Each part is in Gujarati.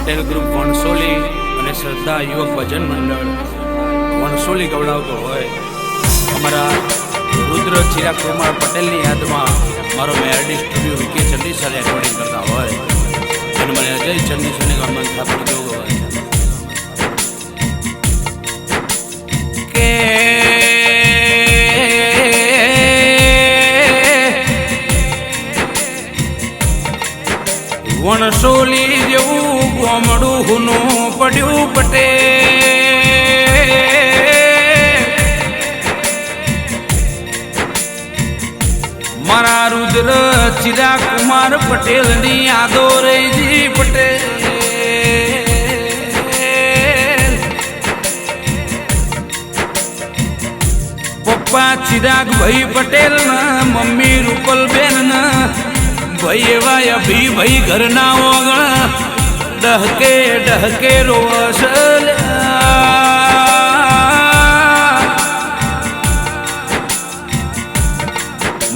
પટેલ ગ્રુપ વણસોલી અને શ્રદ્ધા યુવક ભજન મંડળ વણસોલી ગવડાવતો હોય અમારા રુદ્ર ચિરાગ કુમાર પટેલની યાદમાં મારો મેરડી સ્ટુડિયો વિકે ચંદીસર રેકોર્ડિંગ કરતા હોય અને મને અજય ચંદીસરની ગમન સ્થાપન જોગ હોય કે વણસોલી જેવું ગોમડું હુનું પડ્યું પટે મારા રુદ્ર ચિરાગ કુમાર પટેલની યાદો રહીજી પટેલ પપ્પા ચિરાગ ભાઈ પટેલ ના મમ્મી રૂપલબેન ના ભાઈ એવા અભી ભાઈ ઘરના ઓગણ ડહકે ડહકે રોસલ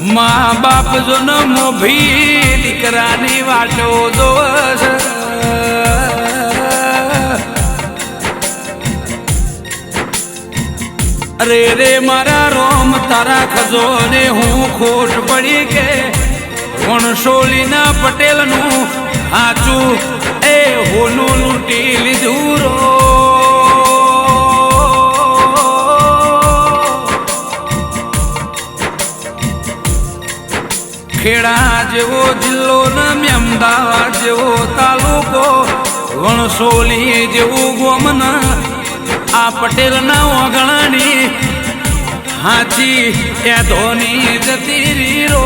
મા બાપ જો ન મોભી દીકરાની વાટો દોસ અરે રે મારા રોમ તારા ખજો ને હું ખોટ પડી કે વણસોલીના પટેલનું હાચું એ હોનું લૂંટી લીધું રો ખેડા જેવો જિલ્લો ને અમદાવાદ જેવો તાલુકો વણસોલી જેવું ગોમન આ પટેલના ઓગણાની હાચી એ ધોની જતી રીરો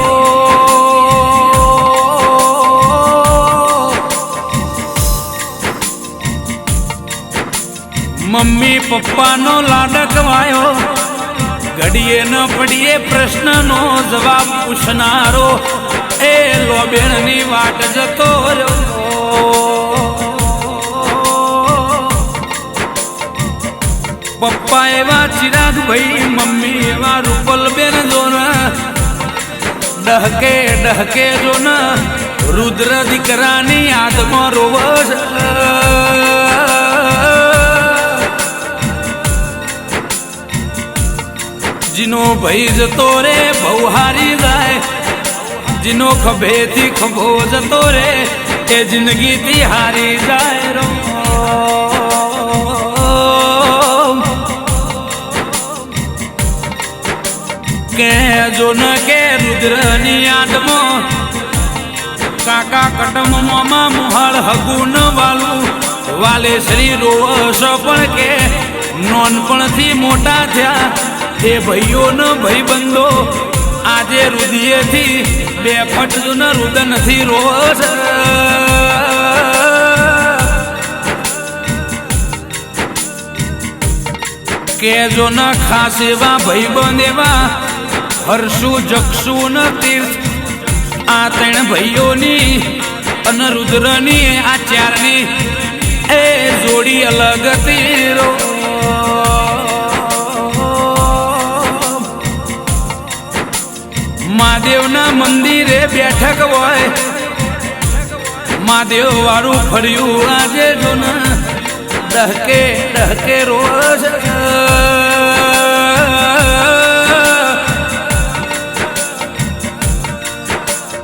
મમ્મી પપ્પાનો લાડક વાયો ઘડીએ ન પડીએ પ્રશ્નનો જવાબ પૂછનારો એ લોબેણની વાટ જતો રહ્યો પપ્પા એવા ચિરાગ ભાઈ મમ્મી એવા રૂપલબેન જોન ડહકે ડહકે જોન રુદ્ર દીકરાની યાદમાં રોવસ જીનો ભાઈ જતો રે બહુ હારી જાય જીનો ખભેથી ખભો જતો રે એ જિંદગીથી હારી જાય રો કે જો ન કે રુદ્રની યાદમાં કાકા કટમ મામા મુહાળ હગુન વાલું વાલે શ્રી રોસ પણ કે નોનપણથી મોટા થયા એ ભાઈઓ ન ભાઈ બંધો આજે રુધિયેથી બે ફટ ન રુદનથી રોસ કે જો ન ખાસ એવા ભાઈ બંધ એવા હરસુ જક્ષુ ન તીર્થ આ ત્રણ ભાઈઓની અને રુદ્રની આ ચારની એ જોડી અલગ તીરો મહાદેવના મંદિરે બેઠક હોય મહાદેવ વાળું ફર્યું આજે જો ને ડહકે ડહકે રોજ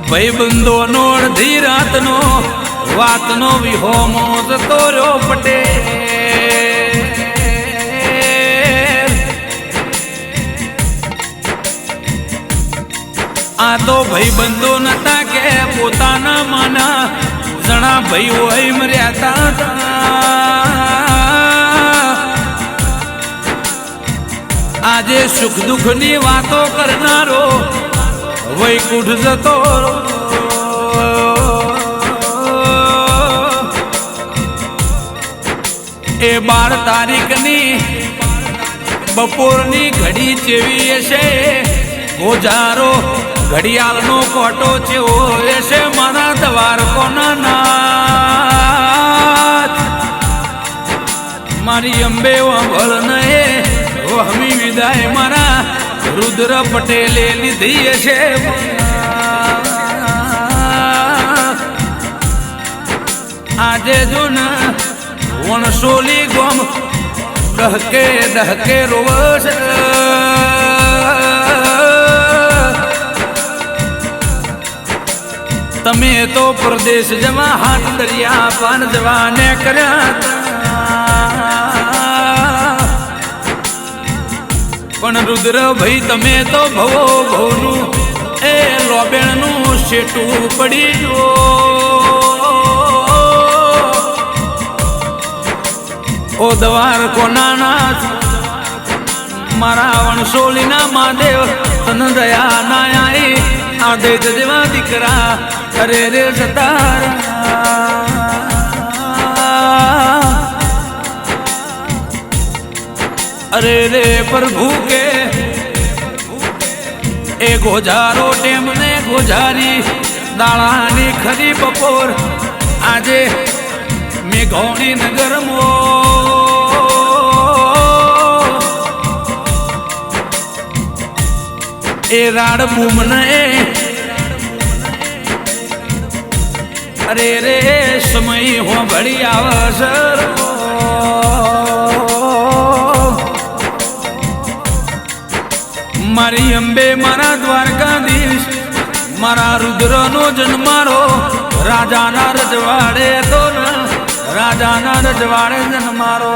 ભાઈબંધોનો અડધી રાતનો વાતનો વિહોમો જતો રહ્યો પટેલ આ તો ભાઈબંધો નતા કે પોતાના માના જણા ભાઈઓ મર્યા હતા આજે સુખ દુઃખની વાતો કરનારો વૈકુંઠ જતો એ 12 તારીખની બપોરની ઘડી ચેવી હશે ગોજારો ઘડિયાળનો કોટો ચેવો હશે મારા દ્વારકોના નાથ મારી અંબે વળ નહે વહમી વિદાય મારા રુદ્ર પટેલે લીધી હશે આજે જો ને વણસોલી ગોમ ડહકે ડહકે રોવસ તમે તો પ્રદેશ જવા હાથ દરિયા પાન જવાને કર્યા પણ રુદ્ર ભાઈ તમે તો ભવો ભવનું એ લોબેણનું શેટું પડી જો ઓ દ્વાર કોના મારા વણસોલીના મહાદેવ તન દયા ના આઈ આદે જેવા દીકરા અરે રે જતારા અરે રે પ્રભુ કે એ ગોજારો ટેમને ગોજારી દાળાની ખરી બપોર આજે મેઘોણી નગરમાં એ રાડ બૂમને અરે રે સમય હો ભળી આવસર મારી અંબે મારા દ્વારકાધીશ મારા રુદ્રનો જન્મારો રાજાના રજવાડે તો રાજાના રજવાડે જન્મારો